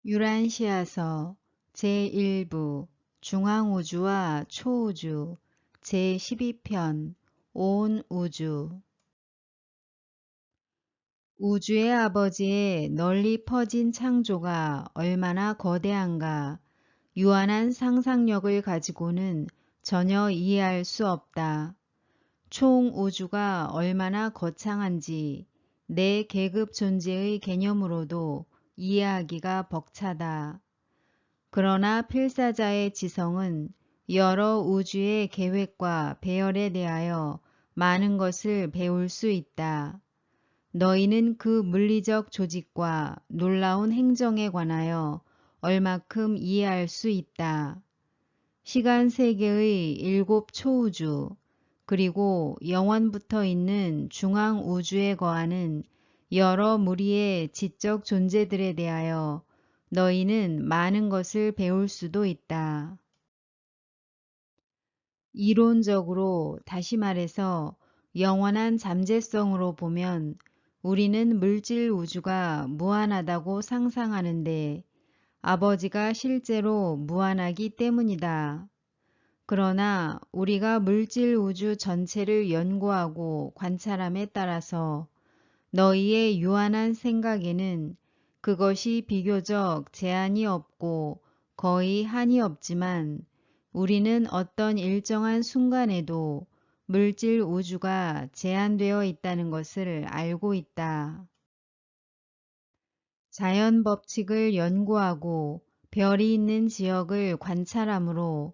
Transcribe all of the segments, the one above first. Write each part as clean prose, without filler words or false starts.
유란시아서 제1부 중앙우주와 초우주 제12편 온 우주 우주의 아버지의 널리 퍼진 창조가 얼마나 거대한가 유한한 상상력을 가지고는 전혀 이해할 수 없다. 총 우주가 얼마나 거창한지 내 계급 존재의 개념으로도 이해하기가 벅차다. 그러나 필사자의 지성은 여러 우주의 계획과 배열에 대하여 많은 것을 배울 수 있다. 너희는 그 물리적 조직과 놀라운 행정에 관하여 얼마큼 이해할 수 있다. 시간 세계의 7 초우주 그리고 영원부터 있는 중앙 우주에 거하는 여러 무리의 지적 존재들에 대하여 너희는 많은 것을 배울 수도 있다. 이론적으로 다시 말해서 영원한 잠재성으로 보면 우리는 물질 우주가 무한하다고 상상하는데 아버지가 실제로 무한하기 때문이다. 그러나 우리가 물질 우주 전체를 연구하고 관찰함에 따라서 너희의 유한한 생각에는 그것이 비교적 제한이 없고 거의 한이 없지만 우리는 어떤 일정한 순간에도 물질 우주가 제한되어 있다는 것을 알고 있다. 자연 법칙을 연구하고 별이 있는 지역을 관찰하므로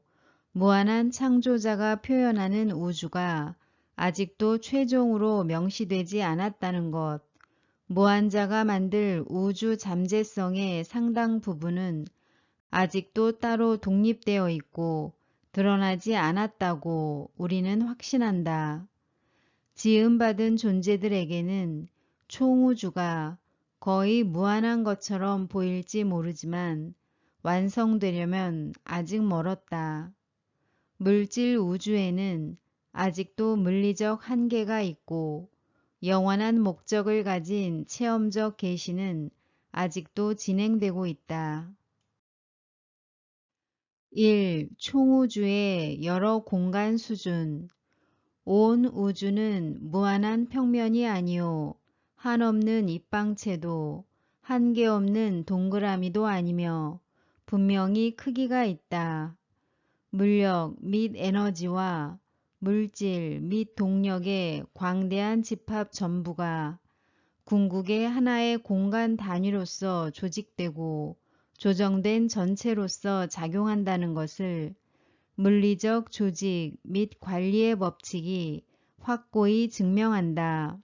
무한한 창조자가 표현하는 우주가 아직도 최종으로 명시되지 않았다는 것, 무한자가 만들 우주 잠재성의 상당 부분은 아직도 따로 독립되어 있고 드러나지 않았다고 우리는 확신한다. 지음받은 존재들에게는 총우주가 거의 무한한 것처럼 보일지 모르지만 완성되려면 아직 멀었다. 물질 우주에는 아직도 물리적 한계가 있고 영원한 목적을 가진 체험적 계시는 아직도 진행되고 있다. 1. 총우주의 여러 공간 수준 온 우주는 무한한 평면이 아니요 한없는 입방체도 한계없는 동그라미도 아니며 분명히 크기가 있다. 물력 및 에너지와 물질 및 동력의 광대한 집합 전부가 궁극의 하나의 공간 단위로서 조직되고 조정된 전체로서 작용한다는 것을 물리적 조직 및 관리의 법칙이 확고히 증명한다.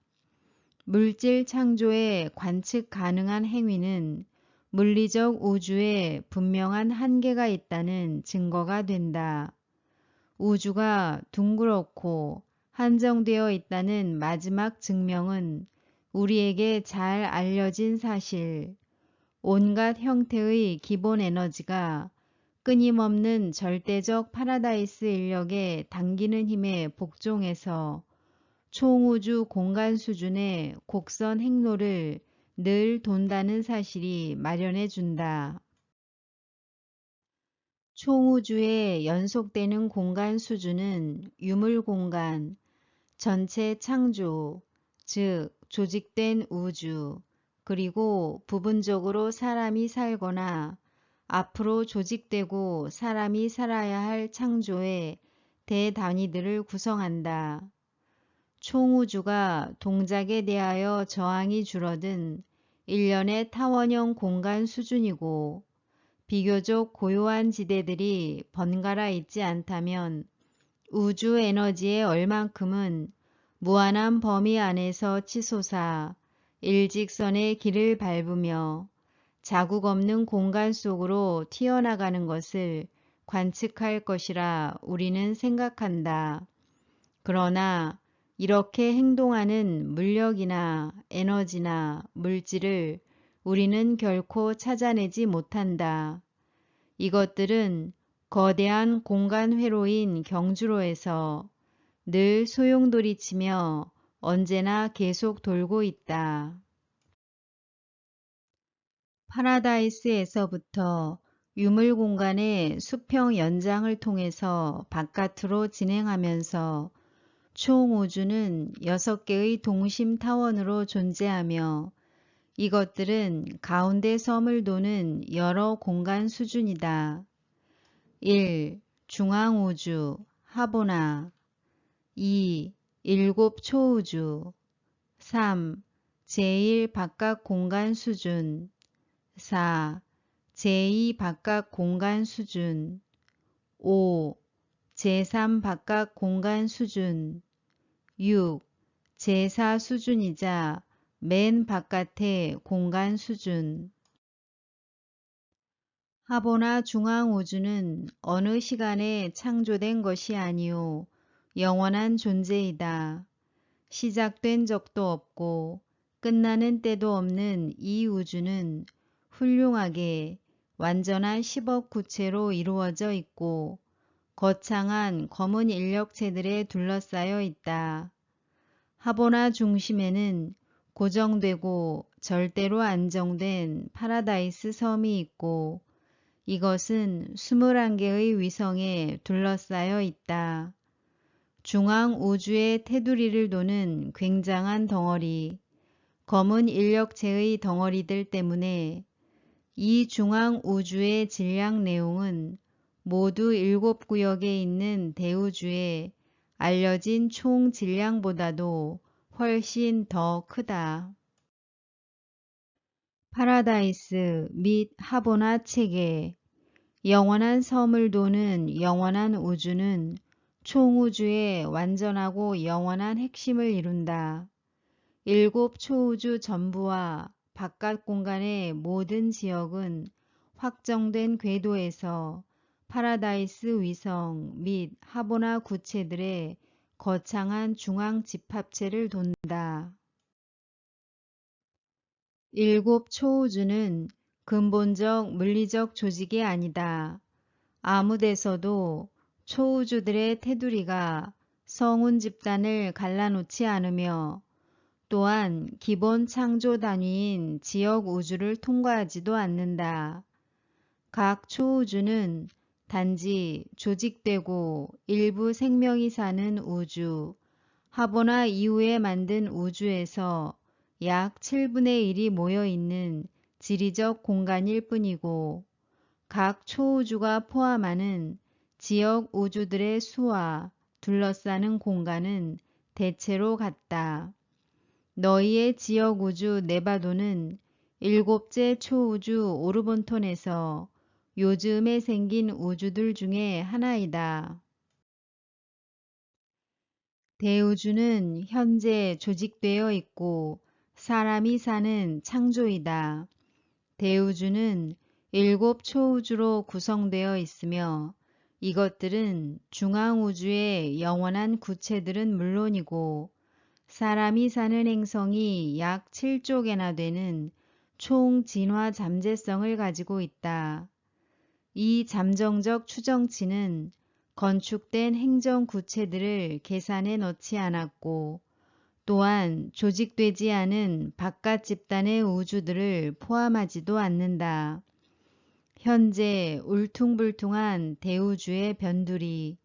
물질 창조에 관측 가능한 행위는 물리적 우주에 분명한 한계가 있다는 증거가 된다. 우주가 둥그렇고 한정되어 있다는 마지막 증명은 우리에게 잘 알려진 사실, 온갖 형태의 기본 에너지가 끊임없는 절대적 파라다이스 인력에 당기는 힘에 복종해서 총우주 공간 수준의 곡선 행로를 늘 돈다는 사실이 마련해 준다. 총우주의 연속되는 공간 수준은 유물공간, 전체 창조, 즉 조직된 우주, 그리고 부분적으로 사람이 살거나 앞으로 조직되고 사람이 살아야 할 창조의 대단위들을 구성한다. 총우주가 동작에 대하여 저항이 줄어든 일련의 타원형 공간 수준이고 비교적 고요한 지대들이 번갈아 있지 않다면 우주 에너지의 얼만큼은 무한한 범위 안에서 치솟아 일직선의 길을 밟으며 자국 없는 공간 속으로 튀어나가는 것을 관측할 것이라 우리는 생각한다. 그러나 이렇게 행동하는 물력이나 에너지나 물질을 우리는 결코 찾아내지 못한다. 이것들은 거대한 공간 회로인 경주로에서 늘 소용돌이치며 언제나 계속 돌고 있다. 파라다이스에서부터 유물 공간의 수평 연장을 통해서 바깥으로 진행하면서 총 우주는 6개의 동심 타원으로 존재하며 이것들은 가운데 섬을 도는 여러 공간 수준이다. 1. 중앙우주 하보나 2. 일곱 초우주 3. 제1 바깥 공간 수준 4. 제2 바깥 공간 수준 5. 제3 바깥 공간 수준 6. 제4 수준이자 맨 바깥의 공간 수준. 하보나 중앙우주는 어느 시간에 창조된 것이 아니오 영원한 존재이다. 시작된 적도 없고 끝나는 때도 없는 이 우주는 훌륭하게 완전한 10억 구체로 이루어져 있고 거창한 검은 인력체들에 둘러싸여 있다. 하보나 중심에는 고정되고 절대로 안정된 파라다이스 섬이 있고 이것은 21개의 위성에 둘러싸여 있다. 중앙 우주의 테두리를 도는 굉장한 덩어리, 검은 인력체의 덩어리들 때문에 이 중앙 우주의 질량 내용은 모두 7구역에 있는 대우주의 알려진 총 질량보다도 훨씬 더 크다. 파라다이스 및 하보나 체계 영원한 섬을 도는 영원한 우주는 총우주의 완전하고 영원한 핵심을 이룬다. 7 초우주 전부와 바깥 공간의 모든 지역은 확정된 궤도에서 파라다이스 위성 및 하보나 구체들의 거창한 중앙 집합체를 돈다. 7 초우주는 근본적 물리적 조직이 아니다. 아무 데서도 초우주들의 테두리가 성운 집단을 갈라놓지 않으며 또한 기본 창조 단위인 지역 우주를 통과하지도 않는다. 각 초우주는 단지 조직되고 일부 생명이 사는 우주, 하보나 이후에 만든 우주에서 약 7분의 1이 모여있는 지리적 공간일 뿐이고 각 초우주가 포함하는 지역 우주들의 수와 둘러싸는 공간은 대체로 같다. 너희의 지역 우주 네바도는 7째 초우주 오르본톤에서 요즘에 생긴 우주들 중에 하나이다. 대우주는 현재 조직되어 있고 사람이 사는 창조이다. 대우주는 7 초우주로 구성되어 있으며 이것들은 중앙우주의 영원한 구체들은 물론이고 사람이 사는 행성이 약 7조 개나 되는 총 진화 잠재성을 가지고 있다. 이 잠정적 추정치는 건축된 행정 구체들을 계산에 넣지 않았고 또한 조직되지 않은 바깥 집단의 우주들을 포함하지도 않는다. 현재 울퉁불퉁한 대우주의 변두리,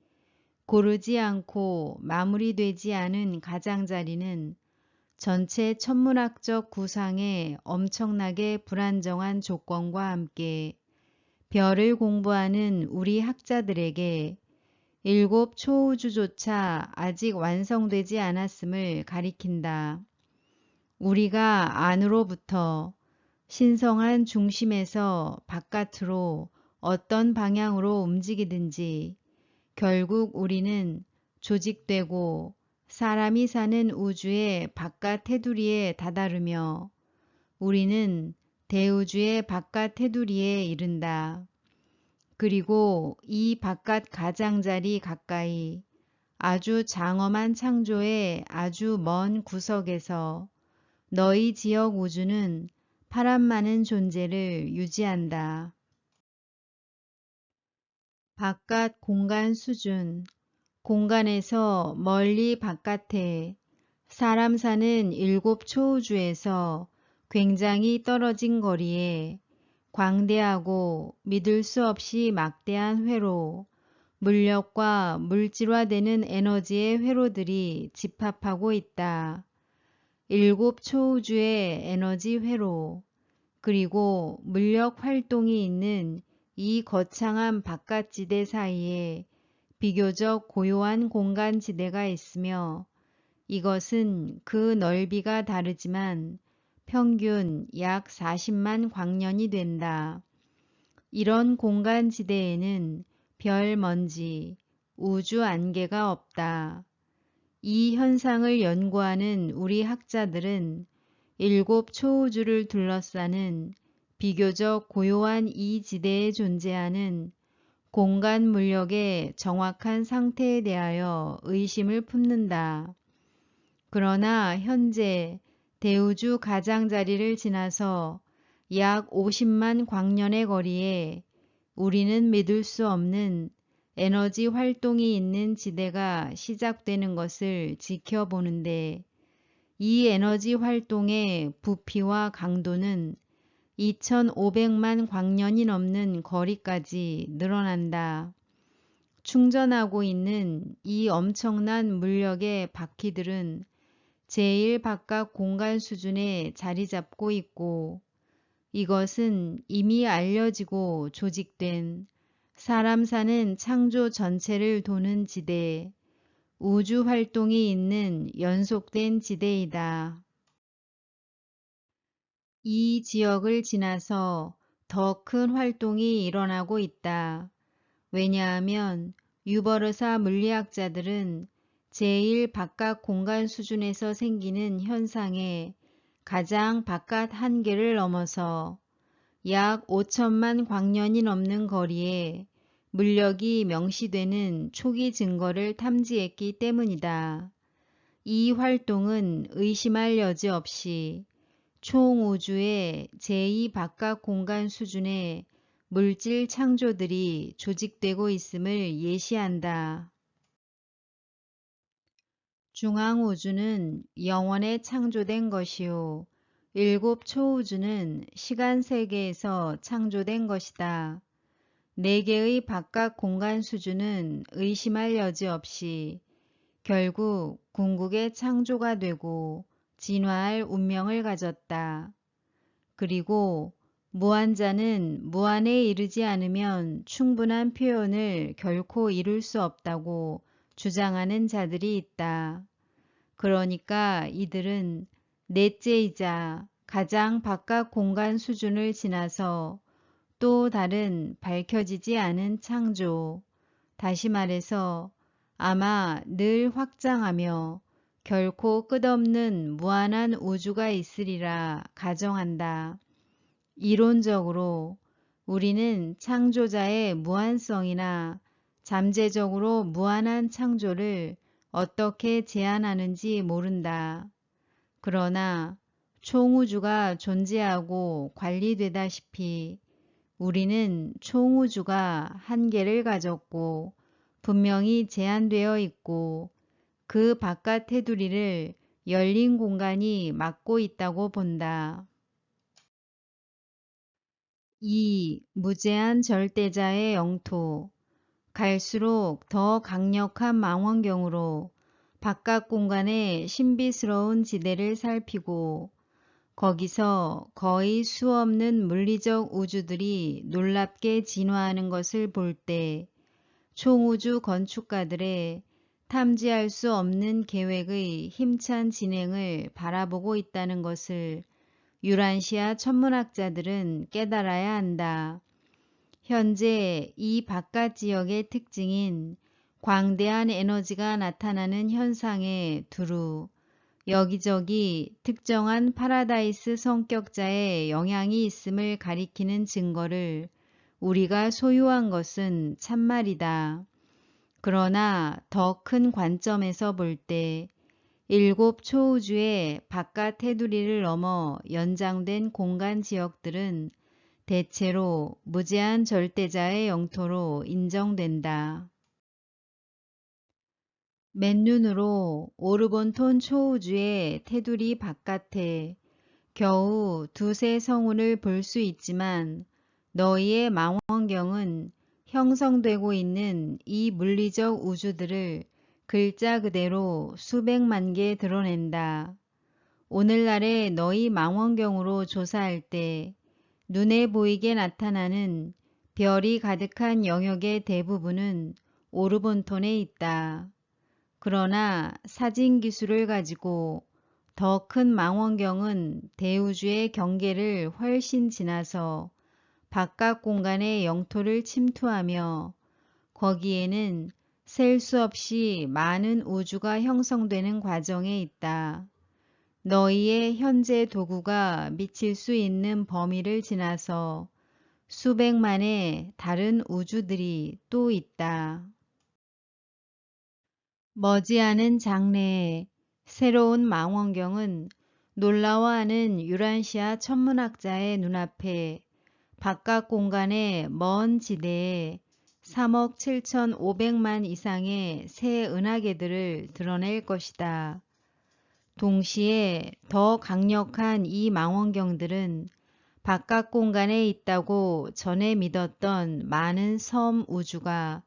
고르지 않고 마무리되지 않은 가장자리는 전체 천문학적 구상의 엄청나게 불안정한 조건과 함께 별을 공부하는 우리 학자들에게 7 초우주조차 아직 완성되지 않았음을 가리킨다. 우리가 안으로부터 신성한 중심에서 바깥으로 어떤 방향으로 움직이든지 결국 우리는 조직되고 사람이 사는 우주의 바깥 테두리에 다다르며 우리는 대우주의 바깥 테두리에 이른다. 그리고 이 바깥 가장자리 가까이 아주 장엄한 창조의 아주 먼 구석에서 너희 지역 우주는 파란 많은 존재를 유지한다. 바깥 공간 수준 공간에서 멀리 바깥에 사람 사는 7 초우주에서 굉장히 떨어진 거리에 광대하고 믿을 수 없이 막대한 회로, 물력과 물질화되는 에너지의 회로들이 집합하고 있다. 일곱 초우주의 에너지 회로, 그리고 물력 활동이 있는 이 거창한 바깥지대 사이에 비교적 고요한 공간지대가 있으며 이것은 그 넓이가 다르지만 평균 약 40만 광년이 된다. 이런 공간지대에는 별 먼지, 우주 안개가 없다. 이 현상을 연구하는 우리 학자들은 일곱 초우주를 둘러싸는 비교적 고요한 이 지대에 존재하는 공간 물력의 정확한 상태에 대하여 의심을 품는다. 그러나 현재 대우주 가장자리를 지나서 약 50만 광년의 거리에 우리는 믿을 수 없는 에너지 활동이 있는 지대가 시작되는 것을 지켜보는데 이 에너지 활동의 부피와 강도는 2500만 광년이 넘는 거리까지 늘어난다. 충전하고 있는 이 엄청난 물력의 바퀴들은 제1 바깥 공간 수준에 자리 잡고 있고 이것은 이미 알려지고 조직된 사람 사는 창조 전체를 도는 지대, 우주 활동이 있는 연속된 지대이다. 이 지역을 지나서 더 큰 활동이 일어나고 있다. 왜냐하면 유버르사 물리학자들은 제1 바깥 공간 수준에서 생기는 현상의 가장 바깥 한계를 넘어서 약 5천만 광년이 넘는 거리에 물력이 명시되는 초기 증거를 탐지했기 때문이다. 이 활동은 의심할 여지 없이 총우주의 제2 바깥 공간 수준의 물질 창조들이 조직되고 있음을 예시한다. 중앙우주는 영원에 창조된 것이요. 일곱 초우주는 시간 세계에서 창조된 것이다. 네 개의 바깥 공간 수준은 의심할 여지 없이 결국 궁극의 창조가 되고 진화할 운명을 가졌다. 그리고 무한자는 무한에 이르지 않으면 충분한 표현을 결코 이룰 수 없다고 주장하는 자들이 있다. 그러니까 이들은 넷째이자 가장 바깥 공간 수준을 지나서 또 다른 밝혀지지 않은 창조, 다시 말해서 아마 늘 확장하며 결코 끝없는 무한한 우주가 있으리라 가정한다. 이론적으로 우리는 창조자의 무한성이나 잠재적으로 무한한 창조를 어떻게 제한하는지 모른다. 그러나 총우주가 존재하고 관리되다시피 우리는 총우주가 한계를 가졌고 분명히 제한되어 있고 그 바깥 테두리를 열린 공간이 막고 있다고 본다. 이 무제한 절대자의 영토, 갈수록 더 강력한 망원경으로 바깥 공간의 신비스러운 지대를 살피고 거기서 거의 수없는 물리적 우주들이 놀랍게 진화하는 것을 볼 때 총우주 건축가들의 탐지할 수 없는 계획의 힘찬 진행을 바라보고 있다는 것을 유란시아 천문학자들은 깨달아야 한다. 현재 이 바깥 지역의 특징인 광대한 에너지가 나타나는 현상에 두루 여기저기 특정한 파라다이스 성격자의 영향이 있음을 가리키는 증거를 우리가 소유한 것은 참말이다. 그러나 더 큰 관점에서 볼 때 일곱 초우주의 바깥 테두리를 넘어 연장된 공간 지역들은 대체로 무제한 절대자의 영토로 인정된다. 맨눈으로 오르본톤 초우주의 테두리 바깥에 겨우 두세 성운을 볼 수 있지만 너희의 망원경은 형성되고 있는 이 물리적 우주들을 글자 그대로 수백만 개 드러낸다. 오늘날의 너희 망원경으로 조사할 때 눈에 보이게 나타나는 별이 가득한 영역의 대부분은 오르본톤에 있다. 그러나 사진 기술을 가지고 더 큰 망원경은 대우주의 경계를 훨씬 지나서 바깥 공간의 영토를 침투하며 거기에는 셀 수 없이 많은 우주가 형성되는 과정에 있다. 너희의 현재 도구가 미칠 수 있는 범위를 지나서 수백만의 다른 우주들이 또 있다. 머지않은 장래에 새로운 망원경은 놀라워하는 유란시아 천문학자의 눈앞에 바깥 공간의 먼 지대에 3억 7,500만 이상의 새 은하계들을 드러낼 것이다. 동시에 더 강력한 이 망원경들은 바깥 공간에 있다고 전에 믿었던 많은 섬 우주가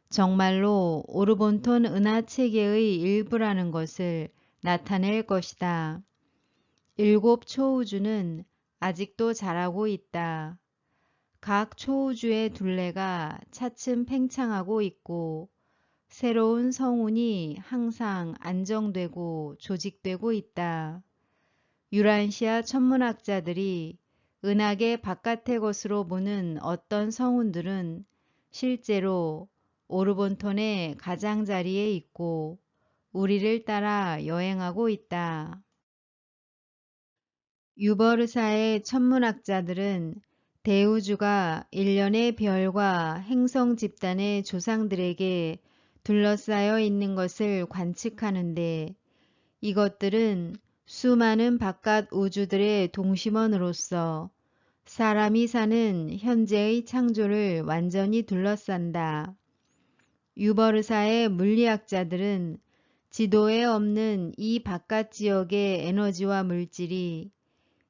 정말로 오르본톤 은하체계의 일부라는 것을 나타낼 것이다. 7 초우주는 아직도 자라고 있다. 각 초우주의 둘레가 차츰 팽창하고 있고 새로운 성운이 항상 안정되고 조직되고 있다. 유란시아 천문학자들이 은하계 바깥의 것으로 보는 어떤 성운들은 실제로 오르본톤의 가장자리에 있고 우리를 따라 여행하고 있다. 유버르사의 천문학자들은 대우주가 일련의 별과 행성 집단의 조상들에게 둘러싸여 있는 것을 관측하는데 이것들은 수많은 바깥 우주들의 동심원으로서 사람이 사는 현재의 창조를 완전히 둘러싼다. 유버르사의 물리학자들은 지도에 없는 이 바깥 지역의 에너지와 물질이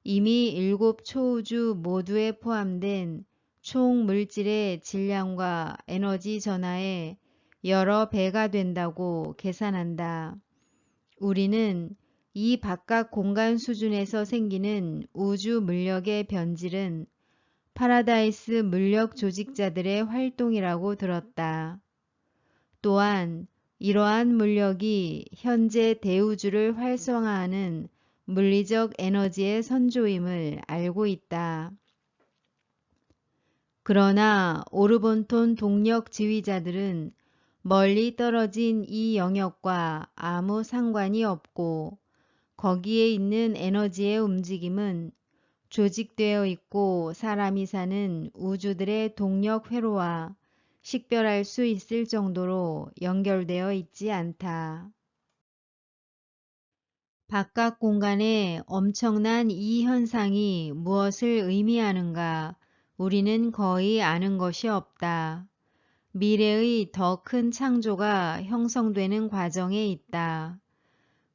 이미 7 초우주 모두에 포함된 총 물질의 질량과 에너지 전하의 여러 배가 된다고 계산한다. 우리는 이 바깥 공간 수준에서 생기는 우주 물력의 변질은 파라다이스 물력 조직자들의 활동이라고 들었다. 또한 이러한 물력이 현재 대우주를 활성화하는 물리적 에너지의 선조임을 알고 있다. 그러나 오르본톤 동력 지휘자들은 멀리 떨어진 이 영역과 아무 상관이 없고 거기에 있는 에너지의 움직임은 조직되어 있고 사람이 사는 우주들의 동력 회로와 식별할 수 있을 정도로 연결되어 있지 않다. 바깥 공간의 엄청난 이 현상이 무엇을 의미하는가 우리는 거의 아는 것이 없다. 미래의 더 큰 창조가 형성되는 과정에 있다.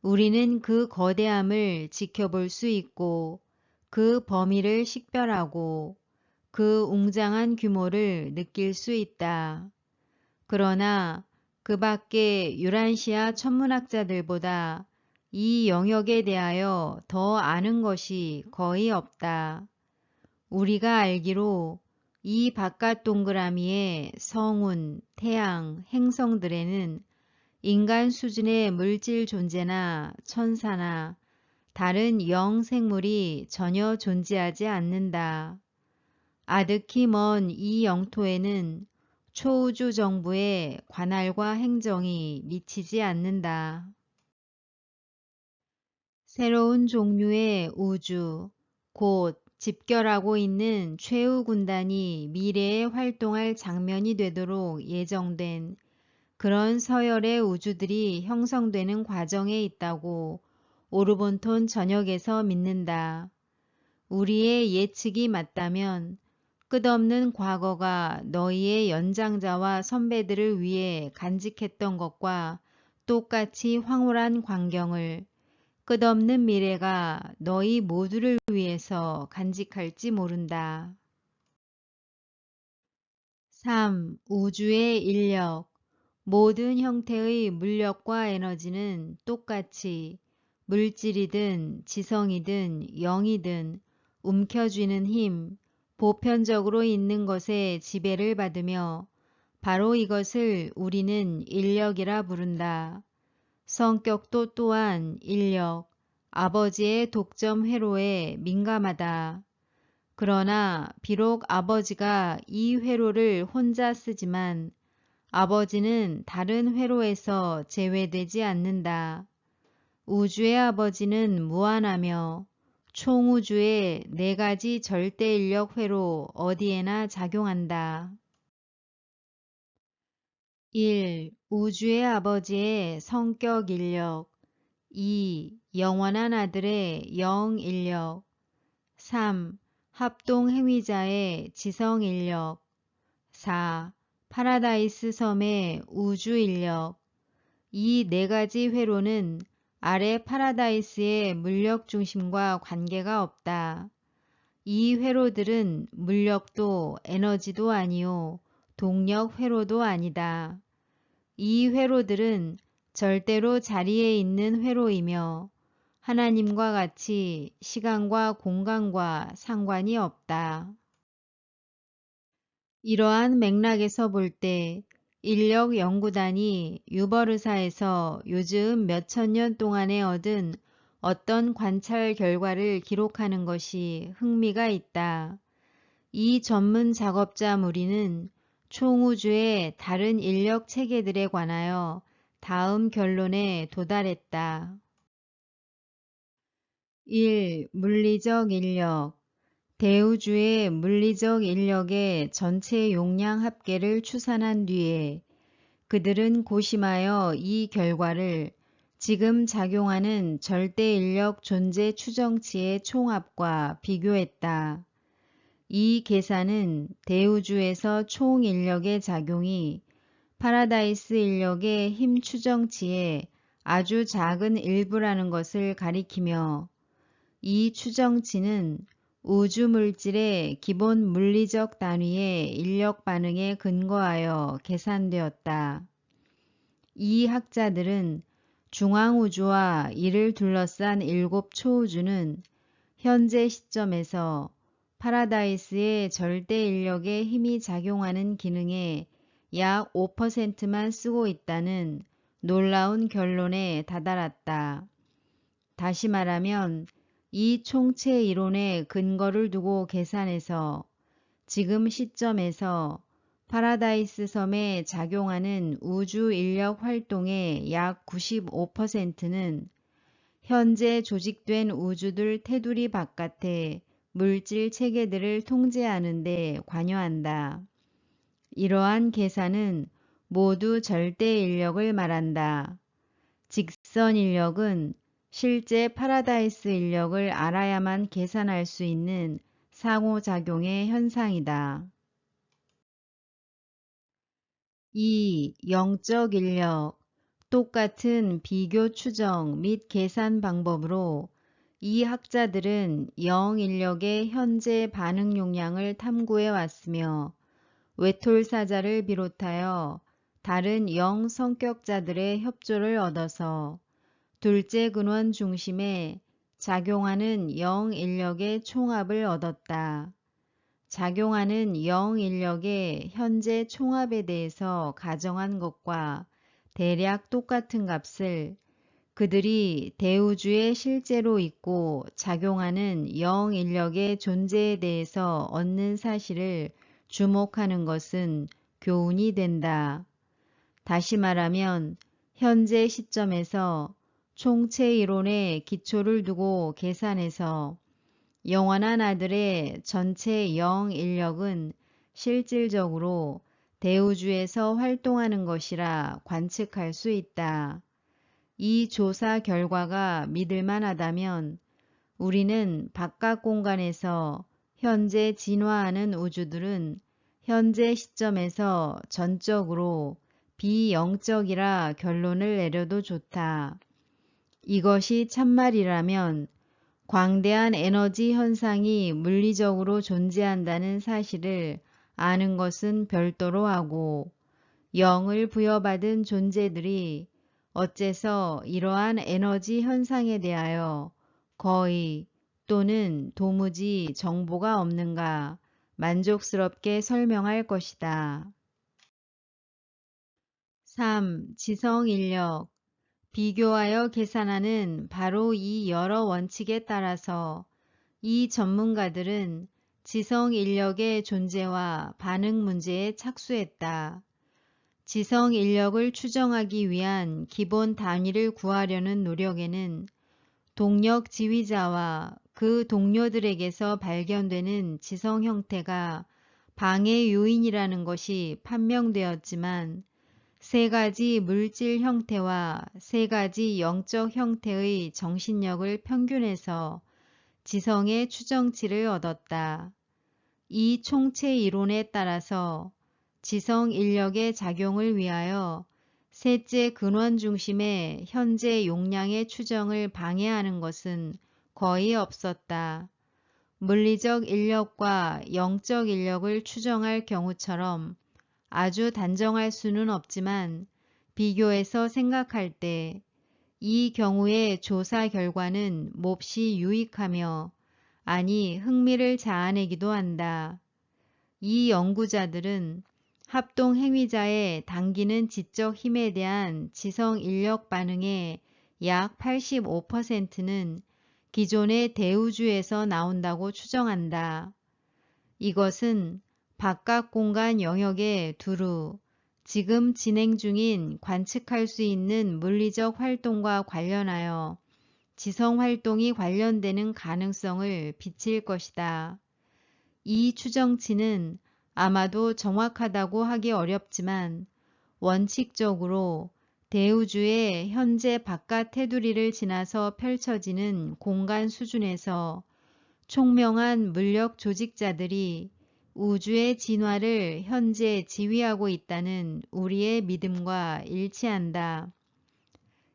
우리는 그 거대함을 지켜볼 수 있고 그 범위를 식별하고 그 웅장한 규모를 느낄 수 있다. 그러나 그 밖에 유란시아 천문학자들보다 이 영역에 대하여 더 아는 것이 거의 없다. 우리가 알기로 이 바깥 동그라미의 성운, 태양, 행성들에는 인간 수준의 물질 존재나 천사나 다른 영생물이 전혀 존재하지 않는다. 아득히 먼 이 영토에는 초우주 정부의 관할과 행정이 미치지 않는다. 새로운 종류의 우주, 곧 집결하고 있는 최후 군단이 미래에 활동할 장면이 되도록 예정된 그런 서열의 우주들이 형성되는 과정에 있다고 오르본톤 전역에서 믿는다. 우리의 예측이 맞다면 끝없는 과거가 너희의 연장자와 선배들을 위해 간직했던 것과 똑같이 황홀한 광경을 끝없는 미래가 너희 모두를 위해서 간직할지 모른다. 3. 우주의 인력. 모든 형태의 물력과 에너지는 똑같이 물질이든 지성이든 영이든 움켜쥐는 힘, 보편적으로 있는 것에 지배를 받으며 바로 이것을 우리는 인력이라 부른다. 성격도 또한 인력, 아버지의 독점 회로에 민감하다. 그러나 비록 아버지가 이 회로를 혼자 쓰지만 아버지는 다른 회로에서 제외되지 않는다. 우주의 아버지는 무한하며 총우주의 네 가지 절대인력 회로 어디에나 작용한다. 1. 우주의 아버지의 성격 인력. 2. 영원한 아들의 영 인력. 3. 합동 행위자의 지성 인력. 4. 파라다이스 섬의 우주 인력. 이 네 가지 회로는 아래 파라다이스의 물력 중심과 관계가 없다. 이 회로들은 물력도 에너지도 아니요 동력 회로도 아니다. 이 회로들은 절대로 자리에 있는 회로이며 하나님과 같이 시간과 공간과 상관이 없다. 이러한 맥락에서 볼 때 인력연구단이 유버르사에서 요즘 몇천 년 동안에 얻은 어떤 관찰 결과를 기록하는 것이 흥미가 있다. 이 전문 작업자 무리는 총우주의 다른 인력 체계들에 관하여 다음 결론에 도달했다. 1. 물리적 인력. 대우주의 물리적 인력의 전체 용량 합계를 추산한 뒤에 그들은 고심하여 이 결과를 지금 작용하는 절대 인력 존재 추정치의 총합과 비교했다. 이 계산은 대우주에서 총 인력의 작용이 파라다이스 인력의 힘 추정치의 아주 작은 일부라는 것을 가리키며 이 추정치는 우주물질의 기본 물리적 단위의 인력 반응에 근거하여 계산되었다. 이 학자들은 중앙우주와 이를 둘러싼 7 초우주는 현재 시점에서 파라다이스의 절대 인력의 힘이 작용하는 기능의 약 5%만 쓰고 있다는 놀라운 결론에 다다랐다. 다시 말하면 이 총체 이론의 근거를 두고 계산해서 지금 시점에서 파라다이스 섬에 작용하는 우주 인력 활동의 약 95%는 현재 조직된 우주들 테두리 바깥의 물질 체계들을 통제하는 데 관여한다. 이러한 계산은 모두 절대 인력을 말한다. 직선 인력은 실제 파라다이스 인력을 알아야만 계산할 수 있는 상호작용의 현상이다. 2. 영적 인력. 똑같은 비교 추정 및 계산 방법으로 이 학자들은 영 인력의 현재 반응 용량을 탐구해 왔으며 외톨사자를 비롯하여 다른 영 성격자들의 협조를 얻어서 둘째 근원 중심에 작용하는 영 인력의 총합을 얻었다. 작용하는 영 인력의 현재 총합에 대해서 가정한 것과 대략 똑같은 값을 그들이 대우주에 실제로 있고 작용하는 영 인력의 존재에 대해서 얻는 사실을 주목하는 것은 교훈이 된다. 다시 말하면 현재 시점에서 총체 이론의 기초를 두고 계산해서 영원한 아들의 전체 영 인력은 실질적으로 대우주에서 활동하는 것이라 관측할 수 있다. 이 조사 결과가 믿을만하다면 우리는 바깥 공간에서 현재 진화하는 우주들은 현재 시점에서 전적으로 비영적이라 결론을 내려도 좋다. 이것이 참말이라면 광대한 에너지 현상이 물리적으로 존재한다는 사실을 아는 것은 별도로 하고 영을 부여받은 존재들이 어째서 이러한 에너지 현상에 대하여 거의 또는 도무지 정보가 없는가 만족스럽게 설명할 것이다. 3. 지성인력 비교하여 계산하는 바로 이 여러 원칙에 따라서 이 전문가들은 지성인력의 존재와 반응 문제에 착수했다. 지성인력을 추정하기 위한 기본 단위를 구하려는 노력에는 동력 지휘자와 그 동료들에게서 발견되는 지성 형태가 방해 요인이라는 것이 판명되었지만 세 가지 물질 형태와 세 가지 영적 형태의 정신력을 평균해서 지성의 추정치를 얻었다. 이 총체 이론에 따라서 지성 인력의 작용을 위하여 셋째 근원 중심의 현재 용량의 추정을 방해하는 것은 거의 없었다. 물리적 인력과 영적 인력을 추정할 경우처럼 아주 단정할 수는 없지만 비교해서 생각할 때 이 경우의 조사 결과는 몹시 유익하며 아니 흥미를 자아내기도 한다. 이 연구자들은 합동 행위자의 당기는 지적 힘에 대한 지성 인력 반응의 약 85%는 기존의 대우주에서 나온다고 추정한다. 이것은 바깥 공간 영역에 두루 지금 진행 중인 관측할 수 있는 물리적 활동과 관련하여 지성 활동이 관련되는 가능성을 비칠 것이다. 이 추정치는 아마도 정확하다고 하기 어렵지만 원칙적으로 대우주의 현재 바깥 테두리를 지나서 펼쳐지는 공간 수준에서 총명한 물력 조직자들이 우주의 진화를 현재 지휘하고 있다는 우리의 믿음과 일치한다.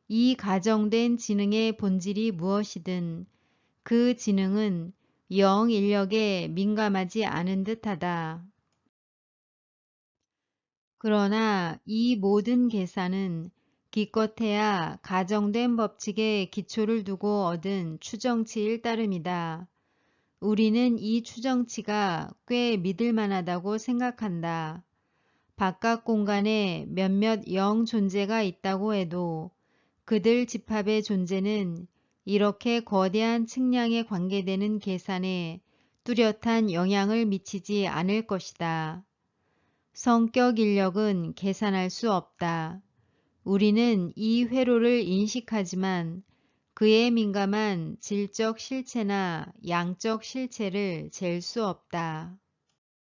이 가정된 지능의 본질이 무엇이든 그 지능은 영 인력에 민감하지 않은 듯하다. 그러나 이 모든 계산은 기껏해야 가정된 법칙에 기초를 두고 얻은 추정치일 따름이다. 우리는 이 추정치가 꽤 믿을만하다고 생각한다. 바깥 공간에 몇몇 영 존재가 있다고 해도 그들 집합의 존재는 이렇게 거대한 측량에 관계되는 계산에 뚜렷한 영향을 미치지 않을 것이다. 성격 인력은 계산할 수 없다. 우리는 이 회로를 인식하지만 그에 민감한 질적 실체나 양적 실체를 잴 수 없다.